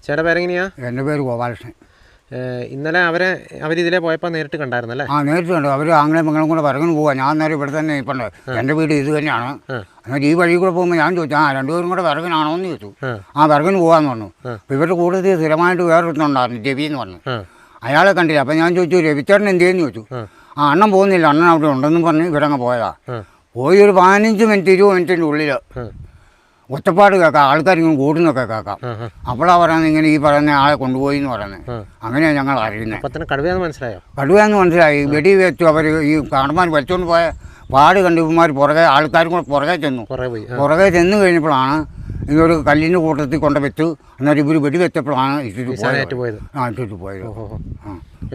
ചേട്ടാ പേരെങ്ങനെയാ? എൻ്റെ പേര് ഗോപാലകൃഷ്ണൻ. ഇന്നലെ അവരിതിലെ പോയപ്പോൾ നേരിട്ട് കണ്ടായിരുന്നല്ലേ? ആ നേരിട്ട് കണ്ടു. അവർ ആങ്ങളെ മകളും കൂടെ പറഞ്ഞു പോവാ. ഞാൻ നേരെ ഇവിടെ തന്നെ ഇപ്പുണ്ട്. എൻ്റെ വീട് ഇത് തന്നെയാണ്. എന്നിട്ട് ഈ വഴി കൂടെ പോകുമ്പോൾ ഞാൻ ചോദിച്ചു, രണ്ടുപേരും കൂടെ വിറകിനാണോ എന്ന് ചോദിച്ചു. വിറകിന് പോകാമെന്ന് പറഞ്ഞു. അപ്പോൾ ഇവരുടെ കൂടുതൽ സ്ഥിരമായിട്ട് വേറൊരുത്തുണ്ടായിരുന്നു, രവി എന്ന് പറഞ്ഞു. അയാളെ കണ്ടില്ല. അപ്പം ഞാൻ ചോദിച്ചു, രവിച്ചേട്ടൻ എന്ത് ചെയ്യുന്നു ചോദിച്ചു. അണ്ണൻ പോകുന്നില്ല, അണ്ണൻ അവിടെ ഉണ്ടെന്നും പറഞ്ഞ് ഇവരങ്ങ് പോയതാ. പോയി ഒരു 15 മിനിറ്റ് 20 മിനിറ്റിൻ്റെ ഉള്ളിൽ ഒറ്റപ്പാട് കേൾക്കാം, ആൾക്കാരിങ്ങനെ കൂടുന്നൊക്കെ കേൾക്കാം. അപ്പോഴാണ് പറയുന്നത് ഇങ്ങനെ ഈ പറയുന്ന ആളെ കൊണ്ടുപോയി എന്ന് പറയുന്നത്. അങ്ങനെയാണ് ഞങ്ങൾ അറിയുന്നത്. കടുവയെന്ന് മനസ്സിലായോ? കടുവയെന്ന് മനസ്സിലായി. വെടി വെച്ചു. അവർ ഈ കാടന്മാർ വലിച്ചുകൊണ്ട് പോയ പാട് കണ്ടിപ്പന്മാർ പുറകെ ആൾക്കാരും കൂടെ പുറകെ ചെന്നു. പുറകെ ചെന്ന് കഴിഞ്ഞപ്പോഴാണ് ഇതൊരു കല്ലിൻ്റെ കൂട്ടത്തിൽ കൊണ്ട് വെച്ചു. എന്നിട്ട് ഇവർ വെടി വെച്ചപ്പോഴാണ് ഇട്ടിട്ട് പോയത്. ഇട്ടിട്ട് പോയത്.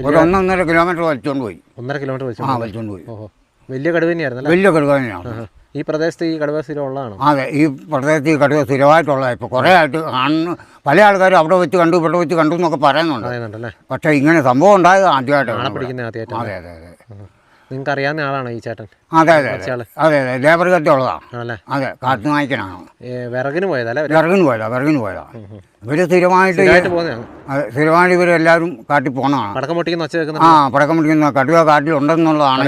ഒരു 1.5 കിലോമീറ്റർ വലിച്ചുകൊണ്ട് പോയി. 1.5 കിലോമീറ്റർ വലിച്ചുകൊണ്ട് പോയി. വലിയ കടുവ തന്നെയായിരുന്നു. വലിയ കടുവ തന്നെയാണ്. ഈ പ്രദേശത്ത് ഈ കടുവ സ്ഥിരമുള്ളതാണ്? അതെ, ഈ പ്രദേശത്ത് ഈ കടുവ സ്ഥിരമായിട്ടുള്ളത്. ഇപ്പോൾ കുറേ ആയിട്ട് കാണുന്നു. പല ആൾക്കാരും അവിടെ വെച്ച് കണ്ടു, ഇവിടെ വെച്ച് കണ്ടു എന്നൊക്കെ പറയുന്നുണ്ട്. പക്ഷേ ഇങ്ങനെ സംഭവം ഉണ്ടായത് ആദ്യമായിട്ടാണ്. അതെ അതെ അതെ. നിങ്ങൾക്ക് അറിയാവുന്ന ആളാണോ ഈ ചേട്ടൻ? അതെ അതെ അതെ അതെ. ലേബർ കെട്ടുള്ളതാണ്. അതെ, കാട്ടുനായ്ക്കനാണ്. വിറകിന് പോയതല്ലേ? വിറകിന് പോയതാ. ഇവർ സ്ഥിരമായിട്ട് സ്ഥിരമായിട്ട് ഇവരെല്ലാവരും കാട്ടിൽ പോകണതാണ്. പടക്കം പൊട്ടിക്കുന്ന പടക്കം പൊട്ടിക്കുന്ന കടുവ കാട്ടിലുണ്ടെന്നുള്ളതാണ്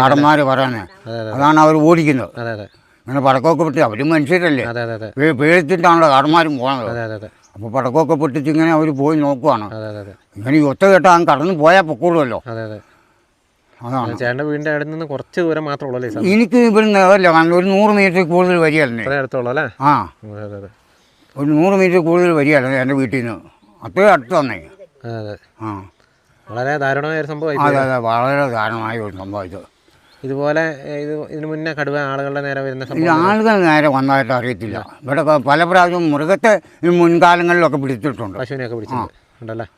കാടന്മാർ പറയുന്നത്. അതാണ് അവർ ഓടിക്കുന്നത്. അങ്ങനെ പടക്കമൊക്കെ പൊട്ടി അവരും മനുഷ്യരല്ലേ, പേടിച്ചിട്ടാണല്ലോ കാടന്മാരും പോകണത്. അപ്പോൾ പടക്കമൊക്കെ പൊട്ടിച്ച് ഇങ്ങനെ അവർ പോയി നോക്കുവാണ്. ഇങ്ങനെ ഈ ഒറ്റ കേട്ടാൽ അങ്ങ് കടന്നു പോയാൽ പൊക്കോളുമല്ലോ. അതാണ്. ചേട്ടൻ്റെ വീടിൻ്റെ അവിടെ നിന്ന് കുറച്ച് ദൂരം മാത്രമേ ഉള്ളൂ. എനിക്ക് ഇവിടുന്ന് അല്ല, ഒരു 100 മീറ്റർ കൂടുതൽ വരികയല്ലേ. ഒരു 100 മീറ്റർ കൂടുതൽ വരികയല്ല എൻ്റെ വീട്ടിൽ നിന്ന്. അത്രയും അടുത്ത് തന്നെ. വളരെ ദാരുണമായ ഒരു സംഭവം. അതെ അതെ, വളരെ ദാരുണമായ ഒരു സംഭവം ഇത്. ഇതുപോലെ ഇതിന് മുന്നേ കടുവ ആളുകളുടെ നേരെ വരുന്ന സംഭവം? ആളുകൾ നേരെ വന്നതായിട്ട് അറിയത്തില്ല. ഇവിടെ പല പ്രാവശ്യം മൃഗത്തെ മുൻകാലങ്ങളിലൊക്കെ പിടിച്ചിട്ടുണ്ട്. പശുവിനെയൊക്കെ പിടിച്ചിട്ടുണ്ടല്ലേ?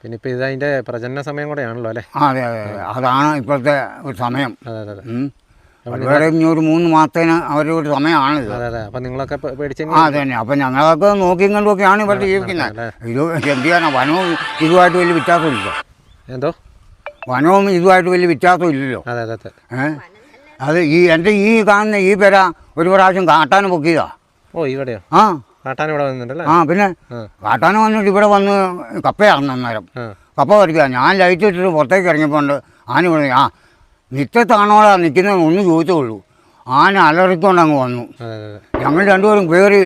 പിന്നെ ഇപ്പോൾ ഇത് അതിൻ്റെ പ്രജനന സമയം കൂടെയാണല്ലോ അല്ലേ? അതെ അതെ, അതാണ് ഇപ്പോഴത്തെ ഒരു സമയം. അതുവരെ ഇനി ഒരു 3 മാസത്തിന് അവരുടെ ഒരു സമയമാണിത്. അപ്പം നിങ്ങളൊക്കെ പേടിച്ച്? അത് തന്നെ. അപ്പം ഞങ്ങളൊക്കെ നോക്കിയും കണ്ടുമൊക്കെയാണ് ഇവിടെ ജീവിക്കുന്നത്. ഇത് എന്ത് ചെയ്യാനാണ്? വനവും ഇതുമായിട്ട് വലിയ വ്യത്യാസമില്ലല്ലോ. എന്തോ? വനവും ഇതുമായിട്ട് വലിയ വ്യത്യാസമില്ലല്ലോ. അത് എൻ്റെ ഈ കാണുന്ന ഈ പെര ഒരു പ്രാവശ്യം കാട്ടാൻ പൊക്കിയതാ. ഇവിടെയോ? കാട്ടാനിവിടെ വന്നിട്ടുണ്ടല്ലേ? പിന്നെ കാട്ടാന വന്നിട്ട് ഇവിടെ വന്ന് കപ്പയായിരുന്നു. അന്നേരം കപ്പ പറിക്കുക. ഞാൻ ലൈറ്റ് ഇട്ടിട്ട് പുറത്തേക്ക് ഇറങ്ങിയപ്പോൾ ആന ഇവിടെ നിത്യത്താണോടാ നിൽക്കുന്നത് ഒന്ന് ചോദിച്ചുള്ളൂ. ആന അലറിക്കൊണ്ട് അങ്ങ് വന്നു. ഞങ്ങൾ രണ്ടുപേരും കയറി